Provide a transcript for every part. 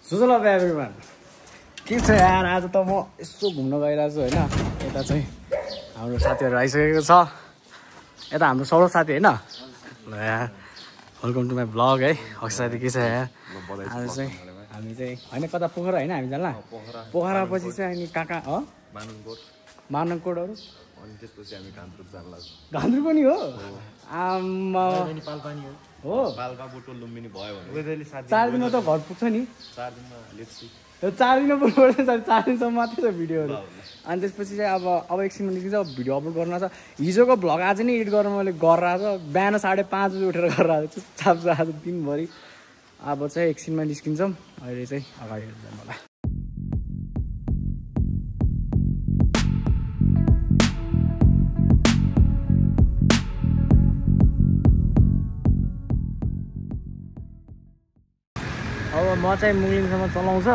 Sujal of everyone के छ यार आज त म यसो घुम्न गइरहेको छु होइन यता चाहिँ हाम्रो साथीहरू आइसकेको छ यता हाम्रो सौरभ साथी होइन ल यार वेलकम टु माई ब्लग है हक्स साथी के छ यार आज चाहिँ हामी चाहिँ होइन कता पोखरा होइन हामी जाला पोखरा पछि चाहिँ अनि कहाँ हो मानङकोटहरू अनि त्यसपछि हामी गान्तोक जान लाग्छौँ गान्तोक पनि हो आमा नेपाल पनि हो पाल्पा बोटो लुम्बिनी भयो भने 4 दिनमा त घर पुग्छ नि 4 दिनमा लेट्स सी 4 दिन पुग्नुपर्छ 4 दिनसम्म मात्रै छ भिडियोहरू अनि त्यसपछि चाहिँ अब एकछिनमा निस्किन्छ भिडियो अपलोड गर्नु छ हिजोको भ्लग आज नै एडिट गर्न मैले गरिरहेको छ बिहान 5:30 बजी उठेर गरिरहेको छु छाप्छु आज दिनभरि अब चाहिँ एकछिनमा निस्किन्छौँ अहिले चाहिँ अगाडि हेर्नु होला अब म चाहिँ मुगलिङसम्म चलाउँछ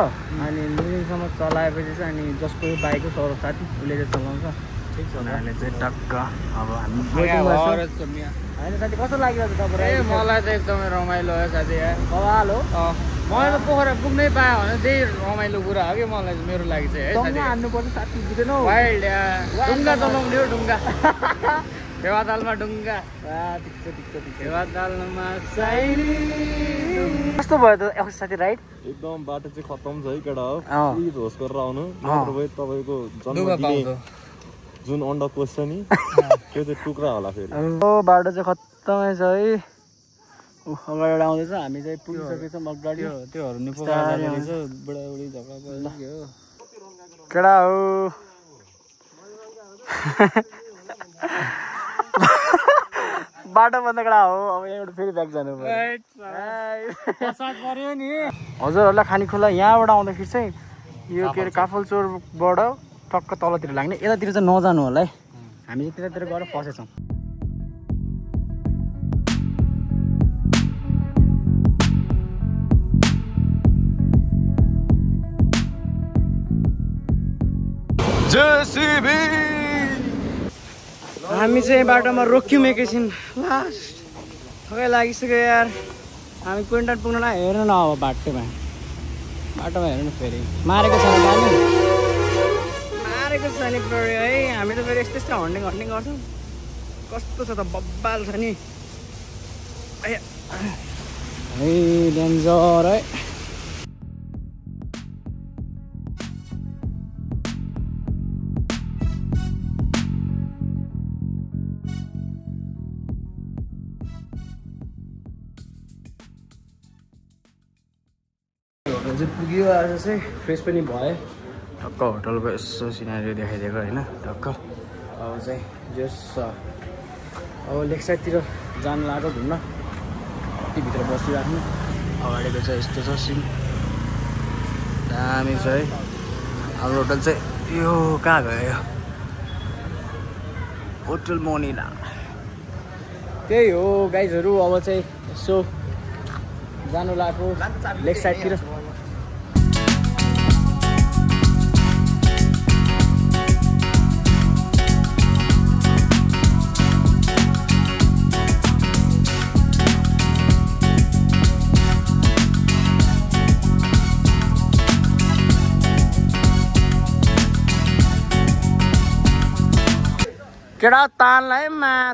अनि मुगलिङसम्म चलाएपछि चाहिँ अनि जसको बाइक हो सौरभ साथी उसले चाहिँ चलाउँछ ठिक छ उनीहरूले चाहिँ टक्क अब हामी होइन साथी कस्तो लागिरहेको छ तपाईँलाई मलाई त एकदमै रमाइलो हो साथी बवाल हो मलाई त पोखरा पुग्नै पायो भने त्यही रमाइलो कुरा हो कि मलाई मेरो लागि चाहिँ है साथी हान्नुपर्छ साथी बुझेनौ वाइल्ड डुङ्गा चलाउने हो डुङ्गा फेवातालमा डुङ्गा फेवातालमा कस्तो भयो त साथी राइड एकदम बाटो चाहिँ खत्तम छ है केटा हो प्लिज होस गरेर आउनु नत्र भए तपाईँको जन्मदिने जुन अन्डा कोष छ नि त्यो चाहिँ टुक्रा होला फेरि बाटो चाहिँ खत्तमै छ है अगाडि आउँदैछ हामी चाहिँ पुगिसकेछौँ अगाडि त्योहरू नि बुढाबुढी झगडा केटा हो बाटो बन्द कडा हो अब यहाँबाट फेरि ब्याक जानु पर्यो नि हजुरहरूलाई खाने खुला यहाँबाट आउँदाखेरि चाहिँ यो के अरे काफलचोरबाट टक्क तलतिर लाग्ने यतातिर चाहिँ नजानु होला है हामी चाहिँ त्यतातिर गएर फसेछौँ हामी चाहिँ बाटोमा रोक्यौँ एकैछिन लास्ट थकै लागिसक्यो यार हामी क्विन्टल पुग्न हेर्नु न अब बाटोमा हेर्नु फेरि मारेको छैन गाडी मारेको छ नि पऱ्यो है हामी त फेरि यस्तो हन्डिङ गर्छौँ कस्तो छ त बब्बाल छ नि है डेन्जर है चाहिँ पुग्यो आज चाहिँ फ्रेस पनि भयो टक्क होटलको यसो सिनारी देखाइदिएको होइन टक्क अब चाहिँ जस अब लेक साइडतिर जानु लाग्यो घुम्न भित्र बसिराख्नु अगाडिको चाहिँ यस्तो छ सिन दामी छ है हाम्रो होटल चाहिँ यो कहाँ गयो होटल मोनिला त्यही हो गाइजहरू अब चाहिँ यसो जानु लाग्यो लेक साइडतिर केटा तानलाई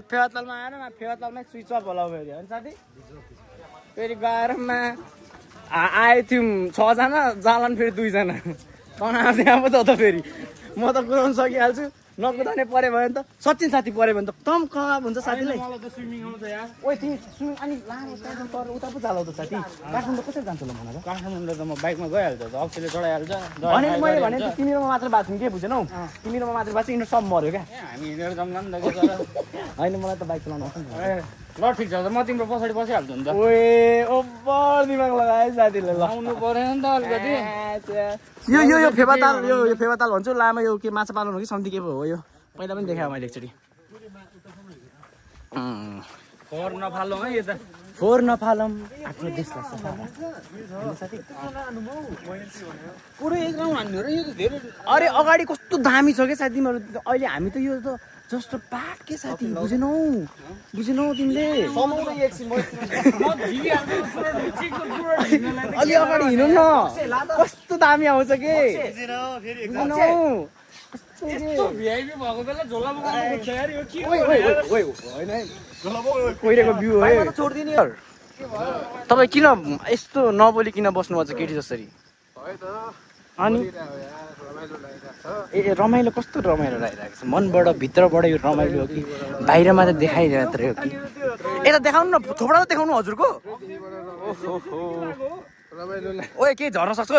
फेवातालमा आएर फेवातालमै स्विच अफ होला फेरि होइन साथी फेरि गएर आयो थियौँ 6 जना जालन फेरि 2 जना तनाव त्यहाँ पो त फेरि म त कुदाउनु सकिहाल्छु नकुदाउने पऱ्यो भने त सचिन साथी पऱ्यो भने त तम खराब हुन्छ साथीलाई ओइ तिमी स्विमिङ अनि लामो तर उता पो चालाउ त साथी काठमाडौँ कसरी जान्छ ल मलाई काठमाडौँ त म बाइकमा गइहाल्छ अक्सीले चढाइहाल्छ भने मैले भने तिमी र म मात्र बाँच्छौँ के बुझेनौ तिमी र म मात्र बाँच्छ यिनीहरू सब मऱ्यो क्या हामी हिँडेर जाउँला नि त होइन मलाई त बाइक चलाउनु आउँछ ल ठिक छ म तिम्रो पछाडि बसिहाल्छु नि त ओए ओभर दिमाग लगाए साथीले आउनु परेन नि त अलिकति यो फेवाताल यो फेवाताल भन्छु लामो यो के माछा पालन हो कि समथि के पो हो यो पहिला पनि देखाएँ मैले एकचोटि फोहोर नफालौँ है यता फोहोर नफालौँ आफ्नो देशलाई सफा साथी पुरै एक राउन्ड हान्नु र यो त धेरै अरे अगाडि कस्तो दामी छ क्या साथी तिमीहरू अहिले हामी त यो त जस्तो पाठ के साथी बुझेनौ तिमीले अलि अगाडि हिँड्नु न कस्तो दामी आउँछ के कोइरेको भ्यू हो तपाईँ किन यस्तो नबोलिकन बस्नुभएको छ केटी जसरी अनि ए रमाइलो कस्तो रमाइलो लागिरहेको छ मनबाट भित्रबाट यो रमाइलो हो कि बाहिरमा त देखाइरहेको हो कि यता देखाउनु न थोपडा त देखाउनु हजुरको ओए के झर्न सक्छ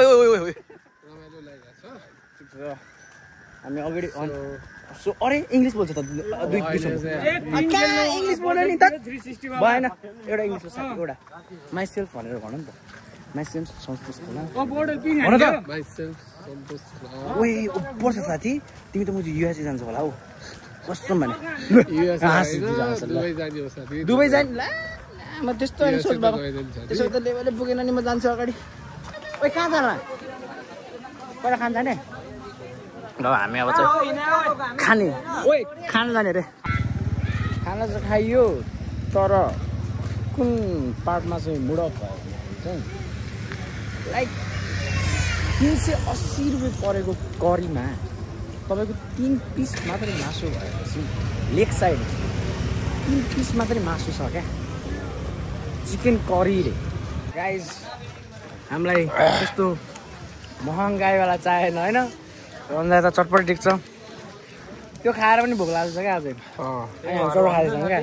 हामी अगाडि अरे इङ्ग्लिस बोल्छ त इङ्ग्लिस बोल्यो नि त भएन एउटा इङ्ग्लिस साथी एउटा माइसेल्फ भनेर भनौँ नि त माइसेल्फ सन्तोष ओए पर्छ साथी तिमी त मुझे युएसए जान्छ होला हौ कसम भने दुबई जाने ला म त्यस्तो होइन सोच बाबा त्यसो त लेभलले पुगेन नि म जान्छु अगाडि ओए कहाँ जाने पहिला खान जाने ल हामी अब चाहिँ खाने ओए खाना जाने रे खाना चाहिँ खाइयो तर कुन पार्टमा चाहिँ मुडअप भयो चाहिँ लाइक 380 रुपियाँ परेको करीमा तपाईँको 3 पिस मात्रै मासु भएपछि लेग साइड 3 पिस मात्रै मासु छ क्या चिकन करी रे गाइज हामीलाई त्यस्तो महँगाईवाला चाहिएन होइन भन्दा त चटपट टिक्छ त्यो खाएर पनि भोक लाग्छ क्या अझै चटो खाँदैछौँ क्या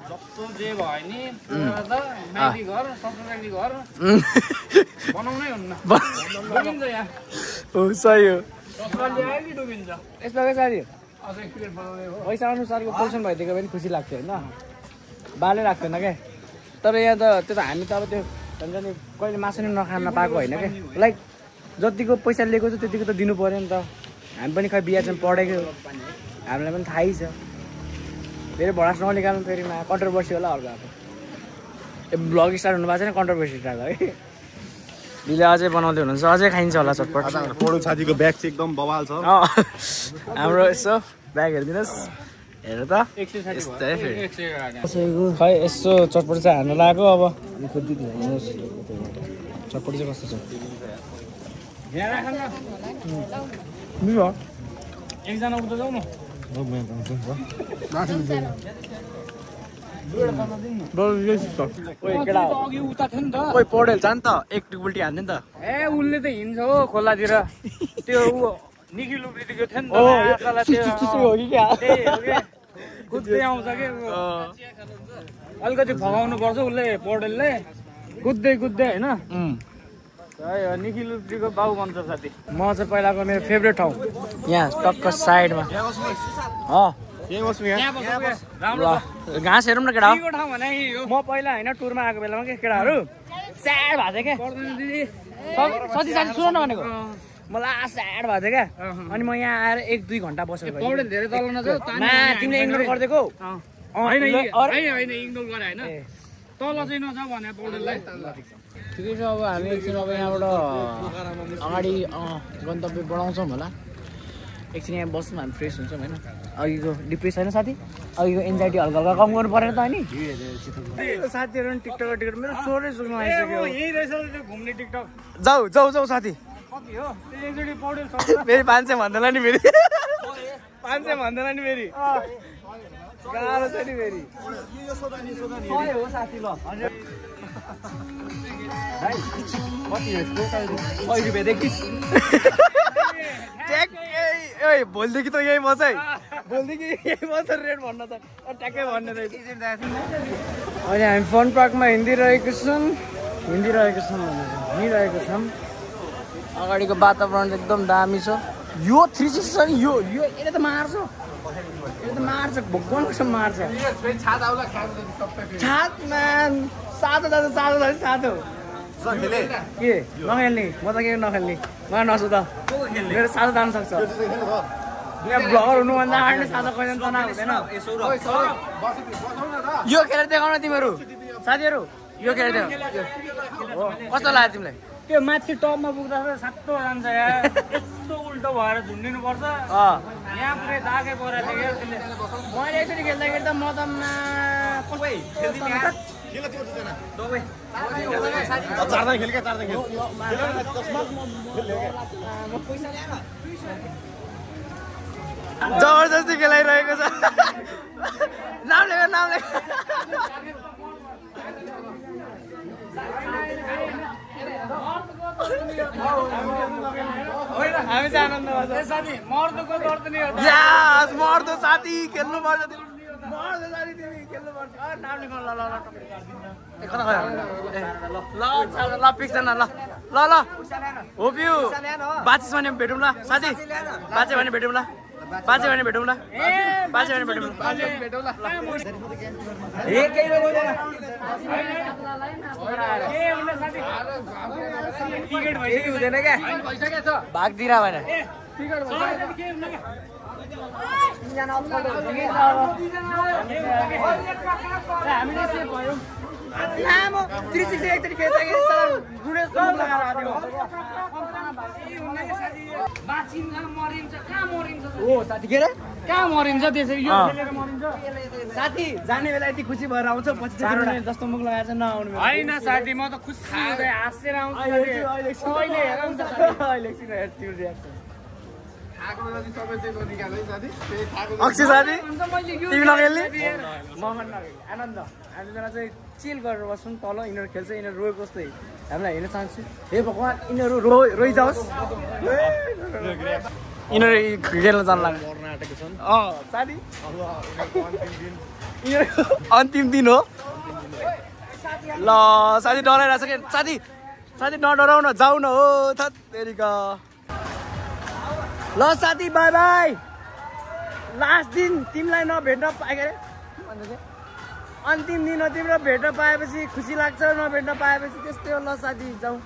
जस्तो जे भयो नि म्यागी घर ससुराली घर बनाउनै हुन्न डुबिन्छ यहाँ हो सही हो ससुराली आयो कि डुबिन्छ यस्तो के साथी अझै क्रिकेट बनाउने हो पैसा अनुसारको पोर्सन भइदिएको पनि खुसी लाग्थ्यो होइन बालै लाग्थेन क्या तर यहाँ त त्यो त हामी त अब त्यो भन्छ नि कहिले मासु नि नखान पाएको होइन क्या लाइक जतिको पैसा लिएको छ त्यतिको त दिनु पऱ्यो नि त हामी पनि खै बिहा चाहिँ पढेको हामीलाई पनि थाहै छ फेरि भडास ननिकाल्नु फेरि कन्ट्रोभर्सी होला अर्को अब ब्लग स्टार्ट हुनु भएको छैन कन्ट्रोभर्सी स्टार्ट है दिदीले अझै बनाउँदै हुनुहुन्छ अझै खाइन्छ होला चटपट पोडो साथीको ब्याग चाहिँ एकदम बवाल छ हाम्रो यसो ब्याग हेरिदिनुहोस् हेर त यस्तै फेरि खै यसो चटपट चाहिँ हान्नु लाग्यो अब खोजिदिनु हेर्नुहोस् चटपट चाहिँ कस्तो छ एकजना उता जाऊ न पढेल छ नि त एक उल्टी हान्ने नि त ए उसले त हिँड्छ हो खोलातिर त्यो निखिल उब्रिदिएको थियो नि त कुद्दै आउँछ कि अलिकति फगाउनु पर्छ उसले पौडेलले कुद्दै होइन निखिल उब्रीको बाउ भन्छ साथी म चाहिँ पहिलाको मेरो फेभरेट ठाउँ यहाँ टक्क साइडमा घाँस हेरौँ न केटा म पहिला होइन टुरमा आएको बेलामा के केटाहरू स्याड भएको थियो क्या साथी सुन न भनेको मलाई स्याड भएको थियो क्या अनि म यहाँ आएर 1-2 घन्टा बसेको पौडेल धेरै तल नजाऊ तिमीले इग्नोर गरिदिएको होइन इग्नोर गरे होइन तल चाहिँ नजाऊ भने पौडेललाई ठिकै छ अब हामी एकछिन अब यहाँबाट अगाडि गन्तव्य बढाउँछौँ होला एकछिन यहाँ बस्छौँ हामी फ्रेस हुन्छौँ होइन अघिको डिप्रेस होइन साथी अघिको एन्जाइटी हल्का हल्का कम गर्नु परेन त अनि साथीहरू पनि टिकटक मेरो सोरै सुक्नु आइसक्यो घुम्ने टिकटक जाऊ साथी फेरि 500 भन्दैन नि फेरि 500 भन्दैन नि फेरि गाह्रो छ नि फेरि हो साथी ल भोलिदेखि त यही बस है भोलिदेखि यही बस रेट भन्न त ट्याक्कै भन्ने रहेछ अहिले हामी फन पार्कमा हिँडिरहेको छौँ अगाडिको वातावरण एकदम दामी छ यो 360 छ नि यो यसले त मार्छ भगवानको मार्छ छातमा सातो के नखेल्ने म त के नखेल्ने मलाई नसो त मेरो सातो जान सक्छ यहाँ ब्लगर हुनुभन्दा अगाडि सातो कैदैन तनाव हुँदैन यो खेलेर देखाउन तिमीहरू साथीहरू यो खेलेर देखाउ कस्तो लाग्यो तिमीलाई त्यो माथि टपमा पुग्दा सातो जान्छ यार यस्तो उल्टो भएर झुन्डिनु पर्छ यहाँ पुरै दागे परेर थियो त्यसले मैले यसरी खेल्दाखेरि त मदनमा जबरजस्ती खेलाइरहेको छ नाम लेख हामी चाहिँ आनन्दमा छौँ साथी मर्दोको दर्द नि हो यास मर्दो साथी खेल्नु पर्छ मर्दो साथी तिमी खेल्नु पर्छ नाम लेख्नु ल ल पिक्छ न ल होप यु बाँचिस भने भेटौँ ल साथी बाँचे भने भेटौँ ल बाँचे भने भेटौँ ल टिकट भइसक्यो हुँदैन क्या भागतिर भने हामीले सेभ भयौँ लामो 360 एकचोटि खेल्दाखेरि गुडेस लगाएर आएको हो साथी के रे कहाँ मरिन्छ त्यसरी यो खेलेर मरिन्छ साथी जाने बेला यति खुसी भएर आउँछ पछि जस्तो मुख लगाएर चाहिँ नआउनु होइन साथी म त खुसी हुँदै हाँसेर आउँछु अक्षय साथी तिमी नखेल्ने मोहन नखेल्ने आनन्द हामीजना चाहिँ चिल गरेर बस्छौँ तल यिनीहरू खेल्छ यिनीहरू रोएको जस्तो हामीलाई हेर्न चाहन्छु हे भगवान् यिनीहरू रोइजाओस् यिनीहरू खेल्न जान लाग्छ साथी यिनीहरू अन्तिम दिन हो ल साथी डराइरहेछ कि साथी नडराउ न जाऊ न हो थेरिका ल साथी बाई बाई लास्ट दिन तिमीलाई नभेट्न पाए के अन्तिम दिन हो तिम्रो भेट्न पाएपछि खुसी लाग्छ नभेट्न पाएपछि त्यस्तै हो ल साथी जाउँ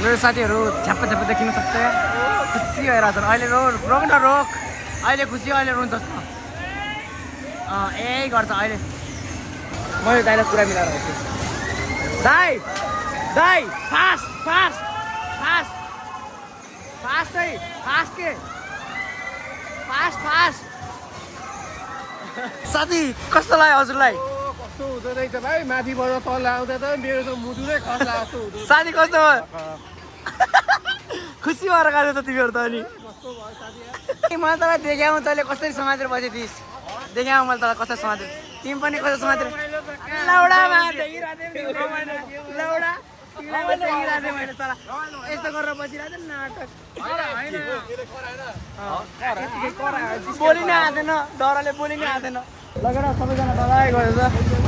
मेरो साथीहरू छ्याप्पा देखिन सक्छ खुसी भइरहेको छन् अहिले रोक न रोक अहिले खुसी अहिले रुन्छ यही गर्छ अहिले मैले दाइलाई कुरा मिलाएर आउँछु दाइ फास्ट साथी कस्तो लाग्यो हजुरलाई कस्तो हुँदो रहेछ भाइ माथिबाट तल आउँदा त मेरो त मुटु नै खस्ला जस्तो हुँदो साथी कस्तो भयो खुसी भएर गयो त तिमीहरू त अनि मैले तँलाई देखाउँ तैँले कसरी समातेर बसेथिस् देखाउँ मैले तँलाई कसरी समातेर तिमी पनि कसरी समातेर लौडामा लौडा मैले तँलाई यस्तो गरेर बसिरहेको थिएँ नाटक बोली नै आँदैन डरले बोली नै आँदैन लगेर सबैजना डराइ गयो त